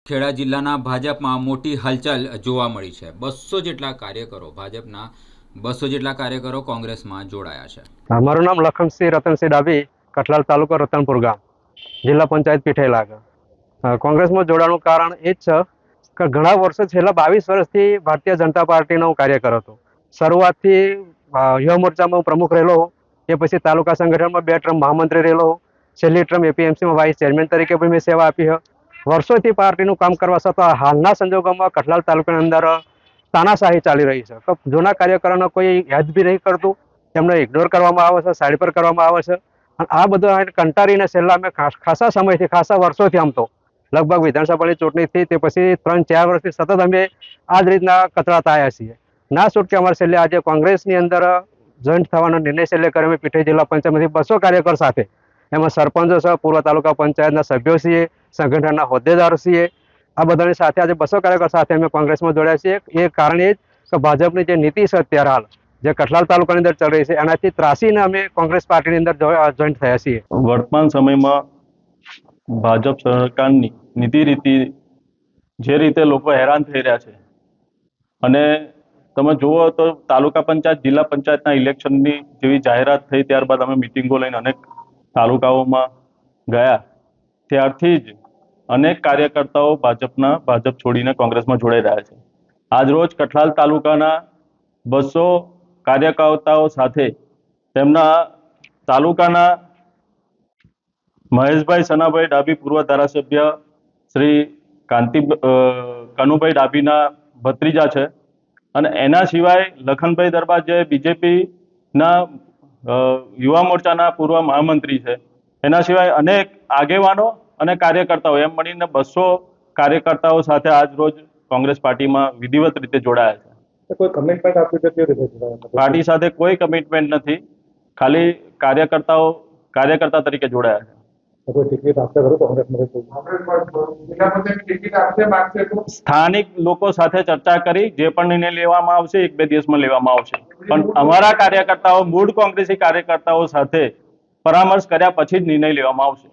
ખેડા જિલ્લાના ભાજપમાં મોટી હલચલ જોવા મળી છે. 200 જેટલા કાર્યકરો ભાજપના 200 જેટલા કાર્યકરો કોંગ્રેસમાં જોડાયા છે. મારું નામ લખનસિંહ રતનસિંહ ડાભી, કઠલાલ તાલુકો રતનપુર ગામ, જિલ્લા પંચાયત પીઠેલા. કોંગ્રેસમાં જોડાવાનું કારણ એ જ છે કે ઘણા વર્ષો છેલ્લા 22 વર્ષથી ભારતીય જનતા પાર્ટીનો હું કાર્યકર હતો. શરૂઆતથી યુવા મોરચામાં હું પ્રમુખ રહેલો, એ પછી તાલુકા સંગઠનમાં 2 ટર્મ મહામંત્રી રહેલો, છેલ્લી ટર્મ એપીએમસીમાં વાઇસ ચેરમેન તરીકે પણ મેં સેવા આપી છે. વર્ષોથી પાર્ટીનું કામ કરવા છતાં હાલના સંજોગોમાં કઠલાલ તાલુકાની અંદર તાનાશાહી ચાલી રહી છે. તો જૂના કાર્યકરોનો કોઈ યાદ બી નહીં કરતું, એમને ઇગ્નોર કરવામાં આવે છે, સાઈડ પર કરવામાં આવે છે. અને આ બધું કંટાળીને છેલ્લા અમે ખાસા સમયથી, ખાસા વર્ષોથી, આમ તો લગભગ વિધાનસભાની ચૂંટણી થઈ તે પછી 3-4 વર્ષથી સતત અમે આ જ રીતના કચરાતા આવ્યા છીએ. ના છૂટકે અમારે છેલ્લે આજે કોંગ્રેસની અંદર જોઈન્ટ થવાનો નિર્ણય છેલ્લે કર્યો. અમે પીઠે જિલ્લા પંચાયતમાંથી 200 કાર્યકર સાથે, એમાં સરપંચો છે, પૂર્વ તાલુકા પંચાયતના સભ્યો છીએ, સંગઠનના હોદ્દેદારો છીએ, આ બધાની સાથે આજે 200 કાર્યકર સાથે અમે કોંગ્રેસમાં જોડ્યા છીએ. એ કારણ એ જ કે ભાજપની જે નીતિ છે અત્યારે હાલ જે કઠલાલ તાલુકાની અંદર ચાલી રહી છે એનાથી ત્રાસીને અમે કોંગ્રેસ પાર્ટીની અંદર જોઈન્ટ થયા છીએ. વર્તમાન સમયમાં ભાજપ સરકારની નીતિ રીતિ જે રીતે લોકો હેરાન થઈ રહ્યા છે, અને તમે જુઓ તો તાલુકા પંચાયત, જિલ્લા પંચાયતના ઇલેક્શનની જેવી જાહેરાત થઈ ત્યારબાદ અમે મિટિંગો લઈને અનેક તાલુકાઓમાં ગયા. ત્યારથી જ અનેક કાર્યકર્તાઓ ભાજપ છોડીને કોંગ્રેસમાં જોડાઈ રહ્યા છે. આજરોજ કઠલાલ તાલુકાના 200 કાર્યકર્તાઓ સાથે તેમના તાલુકાના મહેશભાઈ સનાભાઈ ડાભી, પૂર્વ ધારાસભ્ય શ્રી કનુભાઈ ડાભીના ભત્રીજા છે, અને એના સિવાય લખનભાઈ દરબાર જે બીજેપીના યુવા મોરચાના પૂર્વ મહામંત્રી છે, એના સિવાય અનેક આગેવાનો અને કાર્યકર્તાઓ, એમ મળીને 200 કાર્યકર્તાઓ સાથે આજ રોજ કોંગ્રેસ પાર્ટીમાં વિધિવત રીતે જોડાયા છે. કોઈ કમિટમેન્ટ આપ્યું છે કેવી રીતે જોડાયા? પાર્ટી સાથે કોઈ કમિટમેન્ટ નથી, ખાલી કાર્યકર્તા તરીકે જોડાયા છે. કોઈ ટિકિટ આપશે ખરું કોંગ્રેસમાં? સ્થાનિક લોકો સાથે ચર્ચા કરી જે પણ નિર્ણય લેવામાં આવશે 1-2 દિવસમાં લેવામાં આવશે, પણ અમારા કાર્યકર્તાઓ, મૂળ કોંગ્રેસી કાર્યકર્તાઓ સાથે પરામર્શ કર્યા પછી જ નિર્ણય લેવામાં આવશે.